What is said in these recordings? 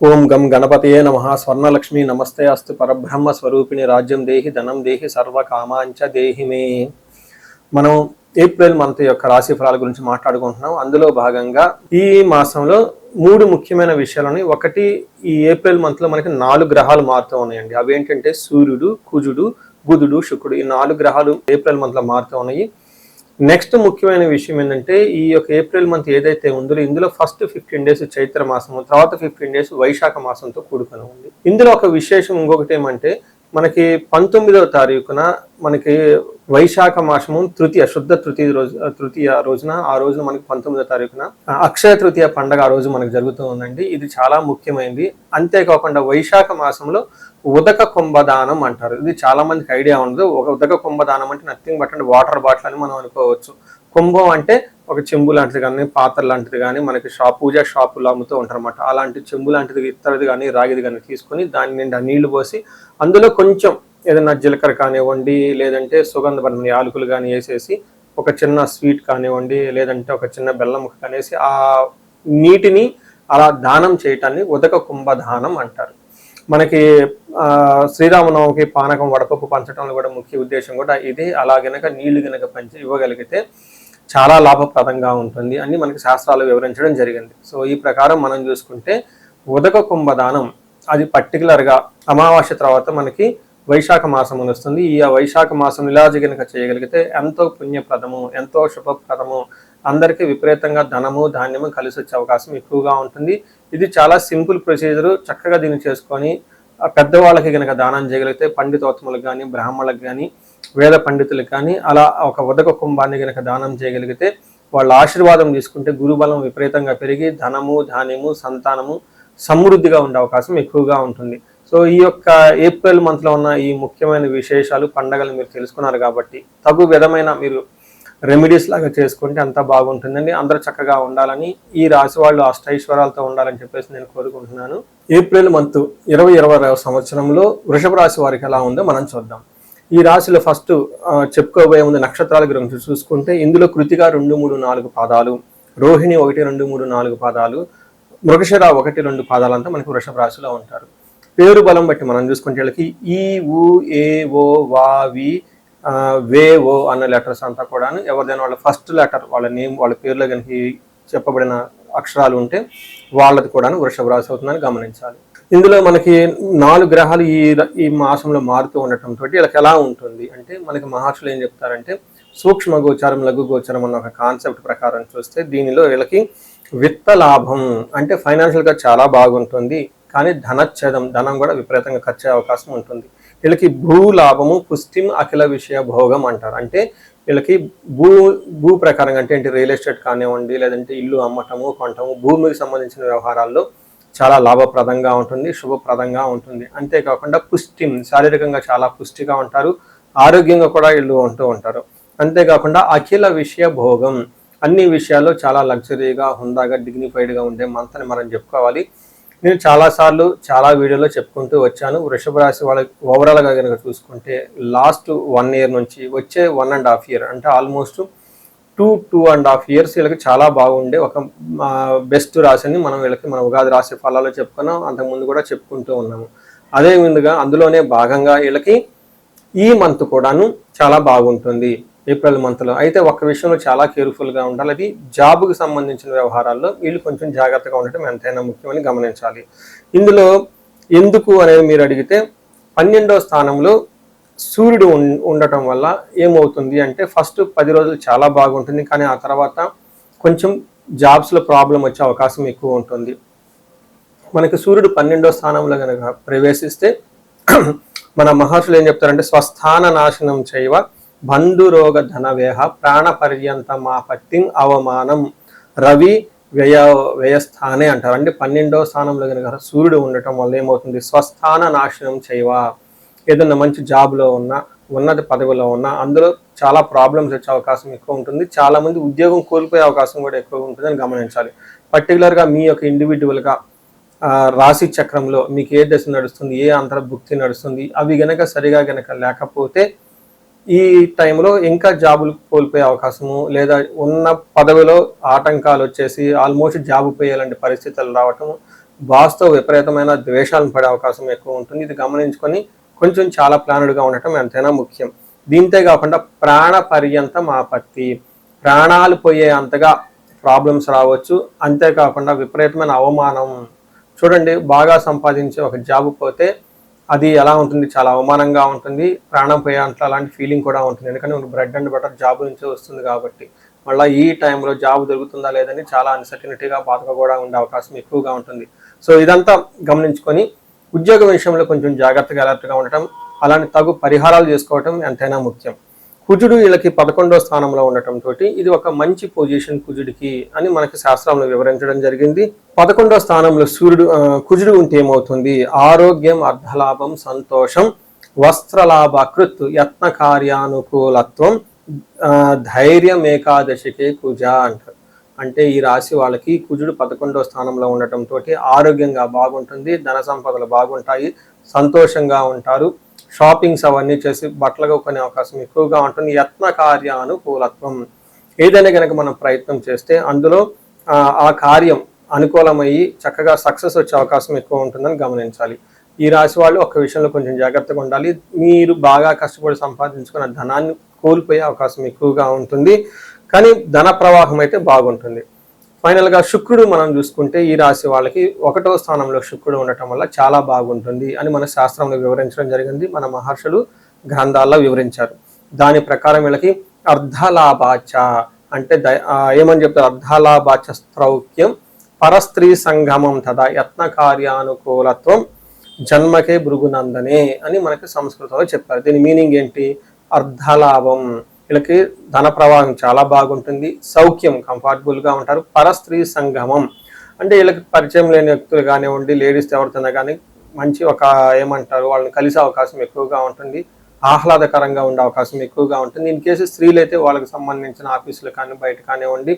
ఓం గం గణపతయే నమః. స్వర్ణలక్ష్మి నమస్తే అస్తు. పరబ్రహ్మ స్వరూపిణి రాజ్యం దేహి ధనం దేహి సర్వకామాంచ దేహి మే. మనం ఏప్రిల్ మంత్ యొక్క రాశి ఫలాల గురించి మాట్లాడుకుంటున్నాం. అందులో భాగంగా ఈ మాసంలో 3 ముఖ్యమైన విషయాలని. ఒకటి, ఈ ఏప్రిల్ మంత్ లో మనకి 4 గ్రహాలు మారుతూ ఉన్నాయండి. అవి ఏంటంటే సూర్యుడు, కుజుడు, బుధుడు, శుక్రుడు. ఈ 4 గ్రహాలు ఏప్రిల్ మంత్ లో మారుతూ ఉన్నాయి. నెక్స్ట్ ముఖ్యమైన విషయం ఏంటంటే, ఈ యొక్క ఏప్రిల్ మంత్ ఏదైతే ఉందో ఇందులో ఫస్ట్ 15 డేస్ చైత్ర మాసము, తర్వాత 15 డేస్ వైశాఖ మాసంతో కూడుకొని ఉంది. ఇందులో ఒక విశేషం ఇంకొకటి ఏమంటే, మనకి 19వ తారీఖున మనకి వైశాఖ మాసము శుద్ధ తృతీయ రోజున మనకి 19వ తారీఖున అక్షయ తృతీయ పండగ ఆ రోజు మనకు జరుగుతూ ఉందండి. ఇది చాలా ముఖ్యమైనది. అంతేకాకుండా వైశాఖ మాసంలో ఉదక కుంభదానం అంటారు. ఇది చాలా మందికి ఐడియా ఉండదు. ఒక ఉదక కుంభదానం అంటే నథింగ్ బట్ అంటే వాటర్ బాటిల్ అని మనం అనుకోవచ్చు. కుంభం అంటే ఒక చెంబు లాంటిది కానీ, పాత్ర లాంటిది కానీ, మనకి పూజా షాపులు అమ్ముతూ ఉంటారు అనమాట. అలాంటి చెంబు లాంటిది, ఇత్తడిది కానీ, రాగిది కానీ తీసుకొని దాని నిండా నీళ్లు పోసి అందులో కొంచెం ఏదైనా జీలకర్ర కానివ్వండి, లేదంటే సుగంధభరిత యాలకులు కానీ వేసేసి, ఒక చిన్న స్వీట్ కానివ్వండి, లేదంటే ఒక చిన్న బెల్లం ముక్క కనేసి ఆ నీటిని అలా దానం చేయటాన్ని ఉదక కుంభదానం అంటారు. మనకి శ్రీరామనవమికి పానకం వడపప్పు పంచడంలో కూడా ముఖ్య ఉద్దేశం కూడా ఇది. అలా గనక నీళ్లు గనక పంచి ఇవ్వగలిగితే చాలా లాభప్రదంగా ఉంటుంది అని మనకి శాస్త్రాలు వివరించడం జరిగింది. సో ఈ ప్రకారం మనం చూసుకుంటే ఉదక కుంభదానం అది పర్టికులర్గా అమావాస్య తర్వాత మనకి వైశాఖ మాసం వస్తుంది. ఈ వైశాఖ మాసం ఇలా గనక చేయగలిగితే ఎంతో పుణ్యప్రదము, ఎంతో శుభప్రదము, అందరికీ విపరీతంగా ధనము ధాన్యము కలిసి వచ్చే అవకాశం ఎక్కువగా ఉంటుంది. ఇది చాలా సింపుల్ ప్రొసీజరు. చక్కగా దీన్ని చేసుకొని పెద్దవాళ్ళకి కనుక దానం చేయగలిగితే, పండితోత్తములకు కానీ, బ్రాహ్మణులకు కానీ, వేద పండితులకు కానీ అలా ఒక ఉదక కుంభాన్ని కనుక దానం చేయగలిగితే, వాళ్ళ ఆశీర్వాదం తీసుకుంటే గురుబలం విపరీతంగా పెరిగి ధనము ధాన్యము సంతానము సమృద్ధిగా ఉండే అవకాశం ఎక్కువగా ఉంటుంది. సో ఈ యొక్క ఏప్రిల్ మంత్లో ఉన్న ఈ ముఖ్యమైన విశేషాలు, పండగలు మీరు తెలుసుకున్నారు కాబట్టి తగు విధమైన మీరు రెమెడీస్ లాగా చేసుకుంటే అంతా బాగుంటుందండి. అందరూ చక్కగా ఉండాలని, ఈ రాశి వాళ్ళు అష్టైశ్వర్యాలతో ఉండాలని చెప్పేసి నేను కోరుకుంటున్నాను. ఏప్రిల్ మంత్ 2020 సంవత్సరంలో వృషభ రాశి వారికి ఎలా ఉందో మనం చూద్దాం. ఈ రాశిలో ఫస్ట్ చెప్పుకోబోయే ముందు నక్షత్రాల గురించి చూసుకుంటే, ఇందులో కృతిక 2, 3, 4 పాదాలు, రోహిణి 1, 2, 3, 4 పాదాలు, మృగశిర 1, 2 పాదాలంతా మనకి వృషభ రాశిలో ఉంటారు. పేరు బలం బట్టి మనం చూసుకుంటే వీళ్ళకి ఈ, ఊ, ఏ, ఓ, వా, వి, వే, ఓ అన్న లెటర్స్ అంతా కూడా ఎవరిదైనా వాళ్ళ ఫస్ట్ లెటర్, వాళ్ళ నేమ్, వాళ్ళ పేరులో కనుక చెప్పబడిన అక్షరాలు ఉంటే వాళ్ళది కూడా వృషభ రాశి అవుతుందని గమనించాలి. ఇందులో మనకి 4 గ్రహాలు ఈ మాసంలో మారుతూ ఉండటంతో వీళ్ళకి ఎలా ఉంటుంది అంటే, మనకి మహర్షులు ఏం చెప్తారంటే, సూక్ష్మ గోచారం లఘు గోచారం అన్న ఒక కాన్సెప్ట్ ప్రకారం చూస్తే దీనిలో వీళ్ళకి విత్త లాభం అంటే ఫైనాన్షియల్గా చాలా బాగుంటుంది. కానీ ధనచ్ఛేదం, ధనం కూడా విపరీతంగా ఖర్చు అయ్యే అవకాశం ఉంటుంది. వీళ్ళకి భూ లాభము పుష్టిం అఖిల విషయ భోగం అంటారు. అంటే వీళ్ళకి భూ ప్రకారంగా అంటే ఏంటి, రియల్ ఎస్టేట్ కానివ్వండి, లేదంటే ఇల్లు అమ్మటము కొనటము, భూమికి సంబంధించిన వ్యవహారాల్లో చాలా లాభప్రదంగా ఉంటుంది, శుభప్రదంగా ఉంటుంది. అంతేకాకుండా పుష్టిం, శారీరకంగా చాలా పుష్టిగా ఉంటారు, ఆరోగ్యంగా కూడా వీళ్ళు ఉంటూ ఉంటారు. అంతేకాకుండా అఖిల విషయ భోగం, అన్ని విషయాల్లో చాలా లగ్జరీగా, హుందాగా, డిగ్నిఫైడ్గా ఉండే మంత్ అని మనం చెప్పుకోవాలి. నేను చాలాసార్లు చాలా వీడియోలో చెప్పుకుంటూ వచ్చాను. వృషభ రాశి వాళ్ళకి ఓవరాల్గా కనుక చూసుకుంటే లాస్ట్ 1 year నుంచి వచ్చే 1.5 year అంటే ఆల్మోస్ట్ 2.5 years వీళ్ళకి చాలా బాగుండే ఒక బెస్ట్ రాశిని మనం వీళ్ళకి మన ఉగాది రాశి ఫలాల్లో చెప్పుకున్నాం. అంతకుముందు కూడా చెప్పుకుంటూ ఉన్నాము. అదే విధంగా అందులోనే భాగంగా వీళ్ళకి ఈ మంత్ కూడాను చాలా బాగుంటుంది ఏప్రిల్ మంత్లో. అయితే ఒక విషయంలో చాలా కేర్ఫుల్గా ఉండాలి. అది జాబ్కి సంబంధించిన వ్యవహారాల్లో వీళ్ళు కొంచెం జాగ్రత్తగా ఉండటం ఎంతైనా ముఖ్యమని గమనించాలి. ఇందులో ఎందుకు అనేది మీరు అడిగితే, 12వ స్థానంలో సూర్యుడు ఉండటం వల్ల ఏమవుతుంది అంటే, ఫస్ట్ 10 రోజులు చాలా బాగుంటుంది, కానీ ఆ తర్వాత కొంచెం జాబ్స్లో ప్రాబ్లం వచ్చే అవకాశం ఎక్కువ ఉంటుంది. మనకి సూర్యుడు 12వ స్థానంలో కనుక ప్రవేశిస్తే మన మహర్షులు ఏం చెప్తారంటే, స్వస్థాన నాశనం చేయవ బంధురోగ ధనవేహ ప్రాణ పర్యంతం ఆపత్తిం అవమానం రవి వ్యయస్థానే అంటారు. అంటే 12వ స్థానంలో కనుక సూర్యుడు ఉండటం వల్ల ఏమవుతుంది, స్వస్థాన నాశనం చేయవా, ఏదన్నా మంచి జాబ్లో ఉన్నా, ఉన్నత పదవిలో ఉన్నా అందులో చాలా ప్రాబ్లమ్స్ వచ్చే అవకాశం ఎక్కువ ఉంటుంది. చాలామంది ఉద్యోగం కోల్పోయే అవకాశం కూడా ఎక్కువ ఉంటుందని గమనించాలి. పర్టికులర్గా మీ యొక్క ఇండివిజువల్గా రాశి చక్రంలో మీకు ఏ దశ నడుస్తుంది, ఏ అంతర్భుక్తి నడుస్తుంది, అవి గనక సరిగా గనక లేకపోతే ఈ టైంలో ఇంకా జాబులు కోల్పోయే అవకాశము, లేదా ఉన్న పదవిలో ఆటంకాలు వచ్చేసి ఆల్మోస్ట్ జాబు పోయేలాంటి పరిస్థితులు రావటం, బాస్తో విపరీతమైన ద్వేషాలను పడే అవకాశం ఎక్కువ ఉంటుంది. ఇది గమనించుకొని కొంచెం చాలా ప్లానుడ్గా ఉండటం ఎంతైనా ముఖ్యం. దీంతే కాకుండా ప్రాణ పర్యంతం ఆపత్తి, ప్రాణాలు పోయే అంతగా ప్రాబ్లమ్స్ రావచ్చు. అంతేకాకుండా విపరీతమైన అవమానం. చూడండి, బాగా సంపాదించే ఒక జాబ్ పోతే అది ఎలా ఉంటుంది, చాలా అవమానంగా ఉంటుంది, ప్రాణం పోయే అంత అలాంటి ఫీలింగ్ కూడా ఉంటుంది. ఎందుకంటే మనకు బ్రెడ్ అండ్ బటర్ జాబ్ నుంచి వస్తుంది కాబట్టి. మళ్ళీ ఈ టైంలో జాబ్ దొరుకుతుందా లేదని చాలా అన్సర్టనిటీగా బాధగా కూడా ఉండే అవకాశం ఎక్కువగా ఉంటుంది. సో ఇదంతా గమనించుకొని ఉద్యోగం విషయంలో కొంచెం జాగ్రత్తగా అలర్ట్గా ఉండటం, అలాంటి తగు పరిహారాలు చేసుకోవటం ఎంతైనా ముఖ్యం. కుజుడు వీళ్ళకి 11వ స్థానంలో ఉండటంతో ఇది ఒక మంచి పొజిషన్ కుజుడికి అని మనకి శాస్త్రంలో వివరించడం జరిగింది. 11వ స్థానంలో కుజుడు ఉంటే ఏమవుతుంది, ఆరోగ్యం, అర్ధలాభం, సంతోషం, వస్త్రలాభ, కృత్, యత్న కార్యానుకూలత్వం, ధైర్యం, ఏకాదశికే కుజ అంటారు. అంటే ఈ రాశి వాళ్ళకి కుజుడు 11వ స్థానంలో ఉండటంతో ఆరోగ్యంగా బాగుంటుంది, ధన సంపదలు బాగుంటాయి, సంతోషంగా ఉంటారు, షాపింగ్స్ అవన్నీ చేసి బట్టలుగా కొనే అవకాశం ఎక్కువగా ఉంటుంది. యత్న కార్యానుకూలత్వం, ఏదైనా కనుక మనం ప్రయత్నం చేస్తే అందులో ఆ కార్యం అనుకూలమయ్యి చక్కగా సక్సెస్ వచ్చే అవకాశం ఎక్కువ ఉంటుందని గమనించాలి. ఈ రాశి వాళ్ళు ఒక విషయంలో కొంచెం జాగ్రత్తగా ఉండాలి. మీరు బాగా కష్టపడి సంపాదించుకున్న ధనాన్ని కోల్పోయే అవకాశం ఎక్కువగా ఉంటుంది, కానీ ధన ప్రవాహం అయితే బాగుంటుంది. ఫైనల్గా శుక్రుడు మనం చూసుకుంటే ఈ రాశి వాళ్ళకి 1వ స్థానంలో శుక్రుడు ఉండటం వల్ల చాలా బాగుంటుంది అని మన శాస్త్రంలో వివరించడం జరిగింది. మన మహర్షులు గ్రంథాల్లో వివరించారు. దాని ప్రకారం వీళ్ళకి అర్ధలాభాచ అంటే ఏమని చెప్తారు, అర్ధలాభాచ స్థౌక్యం, పరస్త్రీ సంగమం తదా, యత్న కార్యానుకూలత్వం, జన్మకే భృగునందనే అని మనకి సంస్కృతంలో చెప్పారు. దీని మీనింగ్ ఏంటి, అర్ధలాభం, వీళ్ళకి ధన ప్రవాహం చాలా బాగుంటుంది, సౌఖ్యం, కంఫర్టబుల్గా ఉంటారు, పరస్త్రీ సంగమం అంటే వీళ్ళకి పరిచయం లేని వ్యక్తులు కానివ్వండి, లేడీస్ ఎవరితోనే కానీ మంచి ఒక ఏమంటారు వాళ్ళని కలిసే అవకాశం ఎక్కువగా ఉంటుంది, ఆహ్లాదకరంగా ఉండే అవకాశం ఎక్కువగా ఉంటుంది. ఇన్ కేసు స్త్రీలు అయితే వాళ్ళకి సంబంధించిన ఆఫీసులు కానీ బయట కానివ్వండి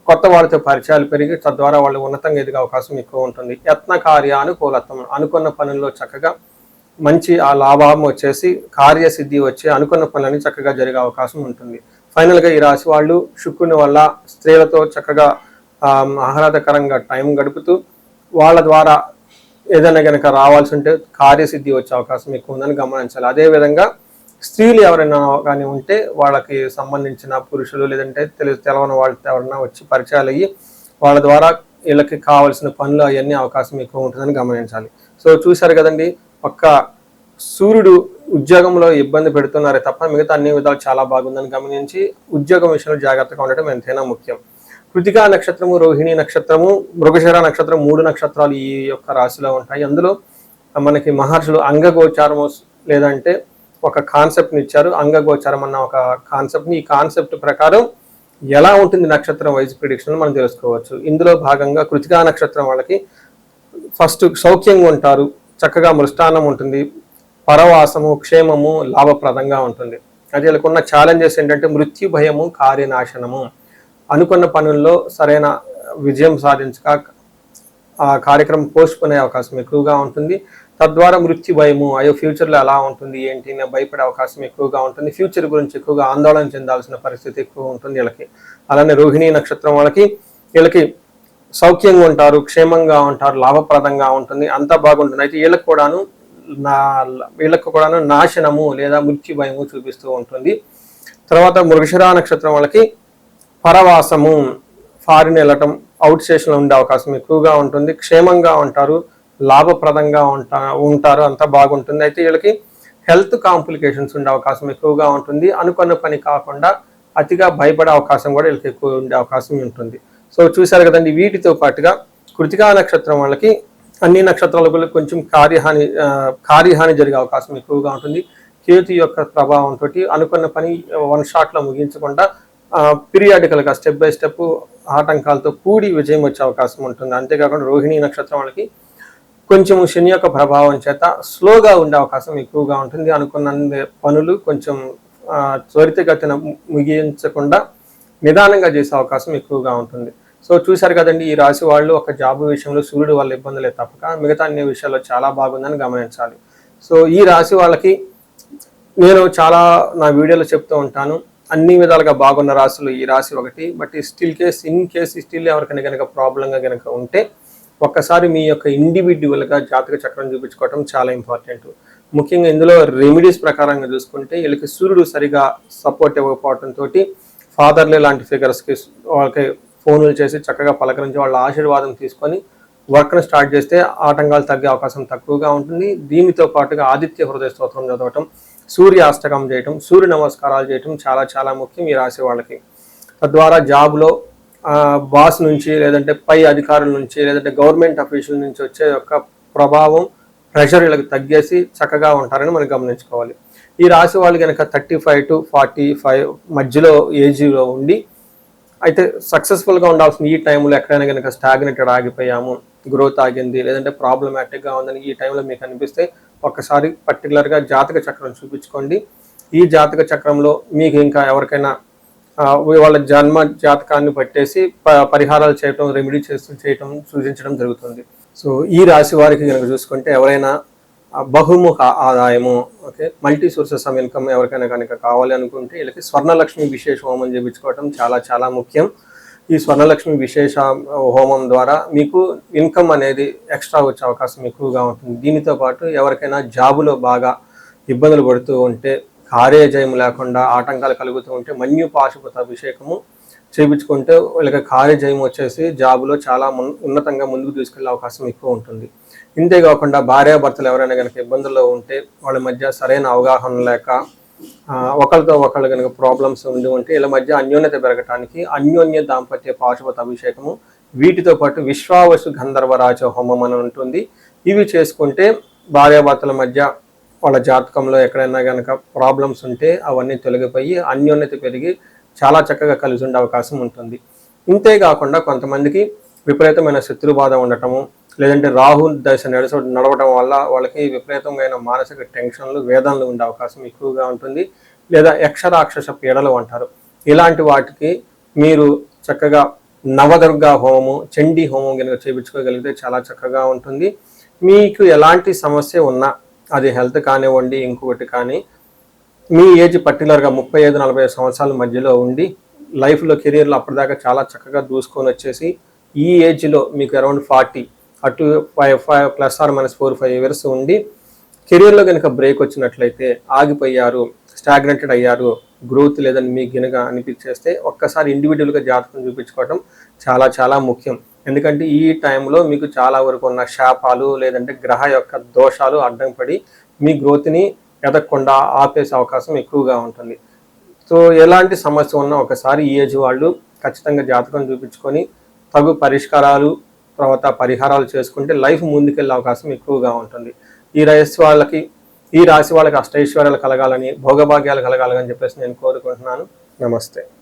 కొత్త వాళ్ళతో పరిచయాలు పెరిగి తద్వారా వాళ్ళు ఉన్నతంగా ఎదిగే అవకాశం ఎక్కువ ఉంటుంది. యత్న కార్యానుకూలత్వం, అనుకున్న పనుల్లో చక్కగా మంచి ఆ లాభం వచ్చేసి కార్యసిద్ధి వచ్చి అనుకున్న పనులని చక్కగా జరిగే అవకాశం ఉంటుంది. ఫైనల్గా ఈ రాశి వాళ్ళు శుక్రుని వల్ల స్త్రీలతో చక్కగా ఆహ్లాదకరంగా టైం గడుపుతూ వాళ్ళ ద్వారా ఏదైనా కనుక రావాల్సి ఉంటే కార్యసిద్ధి వచ్చే అవకాశం ఎక్కువ ఉందని గమనించాలి. అదేవిధంగా స్త్రీలు ఎవరైనా కానీ ఉంటే వాళ్ళకి సంబంధించిన పురుషులు లేదంటే తెలవని వాళ్ళతో ఎవరైనా వచ్చి పరిచయాలు అయ్యి వాళ్ళ ద్వారా వీళ్ళకి కావాల్సిన పనులు అవన్నీ అవకాశం ఎక్కువ ఉంటుందని గమనించాలి. సో చూశారు కదండి, ఒక్క సూర్యుడు ఉద్యోగంలో ఇబ్బంది పెడుతున్నారే తప్ప మిగతా అన్ని విధాలు చాలా బాగుందని గమనించి ఉద్యోగం విషయంలో జాగ్రత్తగా ఉండటం ఎంతైనా ముఖ్యం. కృతికా నక్షత్రము, రోహిణి నక్షత్రము, మృగశిర నక్షత్రం 3 నక్షత్రాలు ఈ యొక్క రాశిలో ఉంటాయి. అందులో మనకి మహర్షులు అంగగోచారము లేదంటే ఒక కాన్సెప్ట్ని ఇచ్చారు. అంగగోచారం అన్న ఒక కాన్సెప్ట్ని, ఈ కాన్సెప్ట్ ప్రకారం ఎలా ఉంటుంది నక్షత్రం వైజ్ ప్రిడిక్షన్ మనం తెలుసుకోవచ్చు. ఇందులో భాగంగా కృతికా నక్షత్రం వాళ్ళకి ఫస్ట్ సౌఖ్యంగా ఉంటారు, చక్కగా మృష్టాన్నం ఉంటుంది, పరవాసము, క్షేమము, లాభప్రదంగా ఉంటుంది. అది వీళ్ళకున్న ఛాలెంజెస్ ఏంటంటే మృత్యు భయము, కార్యనాశనము, అనుకున్న పనుల్లో సరైన విజయం సాధించక ఆ కార్యక్రమం పోస్ట్పోనే అవకాశం ఎక్కువగా ఉంటుంది. తద్వారా మృత్యు భయము, అయ్యో ఫ్యూచర్లో ఎలా ఉంటుంది ఏంటి నేను భయపడే అవకాశం ఎక్కువగా ఉంటుంది, ఫ్యూచర్ గురించి ఎక్కువగా ఆందోళన చెందాల్సిన పరిస్థితి ఎక్కువ ఉంటుంది వీళ్ళకి. అలానే రోహిణి నక్షత్రం వీళ్ళకి సౌఖ్యంగా ఉంటారు, క్షేమంగా ఉంటారు, లాభప్రదంగా ఉంటుంది, అంతా బాగుంటుంది. అయితే వీళ్ళకు కూడాను నాశనము లేదా మృత్యు భయము చూపిస్తూ ఉంటుంది. తర్వాత మృగశిర నక్షత్రం వాళ్ళకి పరవాసము, ఫారిన్ వెళ్ళటం, అవుట్ స్టేషన్లో ఉండే అవకాశం ఎక్కువగా ఉంటుంది, క్షేమంగా ఉంటారు, లాభప్రదంగా ఉంటారు, అంతా బాగుంటుంది. అయితే వీళ్ళకి హెల్త్ కాంప్లికేషన్స్ ఉండే అవకాశం ఎక్కువగా ఉంటుంది, అనుకున్న పని కాకుండా అతిగా భయపడే అవకాశం కూడా వీళ్ళకి ఎక్కువ ఉండే అవకాశం ఉంటుంది. సో చూశారు కదండి, వీటితో పాటుగా కృతికా నక్షత్రం వాళ్ళకి అన్ని నక్షత్రాలకు కొంచెం కార్యహాని జరిగే అవకాశం ఎక్కువగా ఉంటుంది. కేతు యొక్క ప్రభావంతో అనుకున్న పని 1 షాట్లో ముగించకుండా పీరియాడికల్గా స్టెప్ బై స్టెప్ ఆటంకాలతో కూడి విజయం వచ్చే అవకాశం ఉంటుంది. అంతేకాకుండా రోహిణి నక్షత్రం వాళ్ళకి కొంచెం శని యొక్క ప్రభావం చేత స్లోగా ఉండే అవకాశం ఎక్కువగా ఉంటుంది. అనుకున్న పనులు కొంచెం త్వరితగతిన ముగించకుండా నిదానంగా చేసే అవకాశం ఎక్కువగా ఉంటుంది. సో చూశారు కదండి, ఈ రాశి వాళ్ళు ఒక జాబ్ విషయంలో సూర్యుడు వల్ల ఇబ్బందులే తప్పక మిగతా అన్ని విషయాల్లో చాలా బాగుందని గమనించాలి. సో ఈ రాశి వాళ్ళకి నేను చాలా నా వీడియోలో చెప్తూ ఉంటాను, అన్ని విధాలుగా బాగున్న రాశులు ఈ రాశి ఒకటి. బట్ ఇన్ కేస్ స్టిల్ ఎవరికైనా కనుక ప్రాబ్లంగా కనుక ఉంటే ఒక్కసారి మీ యొక్క ఇండివిడ్యువల్గా జాతక చక్రం చూపించుకోవటం చాలా ఇంపార్టెంట్. ముఖ్యంగా ఇందులో రెమెడీస్ ప్రకారంగా చూసుకుంటే వీళ్ళకి సూర్యుడు సరిగా సపోర్ట్ ఇవ్వకపోవడంతో ఫాదర్లే లాంటి ఫిగర్స్కి వాళ్ళకి ఫోన్లు చేసి చక్కగా పలకరించి వాళ్ళ ఆశీర్వాదం తీసుకొని వర్క్ను స్టార్ట్ చేస్తే ఆటంకాలు తగ్గే అవకాశం తక్కువగా ఉంటుంది. దీనితో పాటుగా ఆదిత్య హృదయ స్తోత్రం చదవటం, సూర్య అష్టకం చేయటం, సూర్య నమస్కారాలు చేయటం చాలా చాలా ముఖ్యం ఈ రాశి వాళ్ళకి. తద్వారా జాబ్లో బాస్ నుంచి, లేదంటే పై అధికారుల నుంచి, లేదంటే గవర్నమెంట్ అఫీషియల్ నుంచి వచ్చే యొక్క ప్రభావం, ప్రెషర్ వీళ్ళకి తగ్గేసి చక్కగా ఉంటారని మనం గమనించుకోవాలి. ఈ రాశి వాళ్ళు కనుక 35 to 45 మధ్యలో ఏజ్లో ఉండి అయితే సక్సెస్ఫుల్గా ఉండాల్సిన ఈ టైంలో ఎక్కడైనా కనుక స్టాగ్నేటెడ్ ఆగిపోయాము, గ్రోత్ ఆగింది, లేదంటే ప్రాబ్లమాటిక్గా ఉందని ఈ టైంలో మీకు అనిపిస్తే ఒక్కసారి పర్టికులర్గా జాతక చక్రం చూపించుకోండి. ఈ జాతక చక్రంలో మీకు ఇంకా ఎవరికైనా వాళ్ళ జన్మ జాతకాన్ని పట్టేసి పరిహారాలు చేయటం, రెమెడీ చేయటం సూచించడం జరుగుతుంది. సో ఈ రాశి వారికి కనుక చూసుకుంటే ఎవరైనా బహుముఖ ఆదాయము, okay, multi sources of income ఎవరికైనా కనుక కావాలి అనుకుంటే వీళ్ళకి స్వర్ణలక్ష్మి విశేష హోమం చేయించుకోవటం చాలా చాలా ముఖ్యం. ఈ స్వర్ణలక్ష్మి విశేష హోమం ద్వారా మీకు ఇన్కమ్ అనేది ఎక్స్ట్రా వచ్చే అవకాశం ఎక్కువగా ఉంటుంది. దీనితో పాటు ఎవరికైనా జాబులో బాగా ఇబ్బందులు పడుతూ ఉంటే, కార్యజయం లేకుండా ఆటంకాలు కలుగుతూ ఉంటే మన్యు పాశుపత అభిషేకము చేయించుకుంటే వీళ్ళకి కార్యజయం వచ్చేసి జాబులో చాలా ఉన్నతంగా ముందుకు తీసుకెళ్లే అవకాశం ఎక్కువ ఉంటుంది. ఇంతేకాకుండా భార్యాభర్తలు ఎవరైనా కనుక ఇబ్బందుల్లో ఉంటే, వాళ్ళ మధ్య సరైన అవగాహన లేక ఒకరితో ఒకళ్ళు కనుక ప్రాబ్లమ్స్ ఉండి ఉంటే వీళ్ళ మధ్య అన్యోన్యత పెరగటానికి అన్యోన్య దాంపత్య పాశుపత అభిషేకము, వీటితో పాటు విశ్వావసు గంధర్వరాజ హోమం అని ఉంటుంది. ఇవి చేసుకుంటే భార్యాభర్తల మధ్య వాళ్ళ జాతకంలో ఎక్కడైనా కనుక ప్రాబ్లమ్స్ ఉంటే అవన్నీ తొలగిపోయి అన్యోన్యత పెరిగి చాలా చక్కగా కలిసి ఉండే అవకాశం ఉంటుంది. ఇంతేకాకుండా కొంతమందికి విపరీతమైన శత్రుబాధ ఉండటము, లేదంటే రాహు దశ నడవడం వల్ల వాళ్ళకి విపరీతమైన మానసిక టెన్షన్లు, వేదనలు ఉండే అవకాశం ఎక్కువగా ఉంటుంది. లేదా యక్షరాక్షస పీడలు అంటారు. ఇలాంటి వాటికి మీరు చక్కగా నవదుర్గా హోమము, చండీ హోమం కనుక చేయించుకోగలిగితే చాలా చక్కగా ఉంటుంది. మీకు ఎలాంటి సమస్య ఉన్నా, అది హెల్త్ కానివ్వండి, ఇంకొకటి కానీ, మీ ఏజ్ పర్టికులర్గా 35-40 సంవత్సరాల మధ్యలో ఉండి లైఫ్లో కెరీర్లో అప్పటిదాకా చాలా చక్కగా దూసుకొని వచ్చేసి ఈ ఏజ్లో మీకు అరౌండ్ 40 అటు 5 ప్లస్ ఆర్ మైనస్ 4-5 ఇయర్స్ ఉండి కెరీర్లో కనుక బ్రేక్ వచ్చినట్లయితే, ఆగిపోయారు, స్టాగ్నేటెడ్ అయ్యారు, గ్రోత్ లేదని మీకు కనుక అనిపించేస్తే ఒక్కసారి ఇండివిజువల్గా జాతకం చూపించుకోవడం చాలా చాలా ముఖ్యం. ఎందుకంటే ఈ టైంలో మీకు చాలా వరకు ఉన్న శాపాలు, లేదంటే గ్రహ యొక్క దోషాలు అడ్డం పడి మీ గ్రోత్ని ఎదగకుండా ఆపేసే అవకాశం ఎక్కువగా ఉంటుంది. సో ఎలాంటి సమస్య ఉన్నా ఒకసారి ఈ ఏజ్ వాళ్ళు ఖచ్చితంగా జాతకం చూపించుకొని తగు పరిష్కారాలు, తర్వాత పరిహారాలు చేసుకుంటే లైఫ్ ముందుకెళ్ళే అవకాశం ఎక్కువగా ఉంటుంది. ఈ రాశి వాళ్ళకి అష్టైశ్వర్యాలు కలగాలని, భోగభాగ్యాలు కలగాలని చెప్పేసి నేను కోరుకుంటున్నాను. నమస్తే.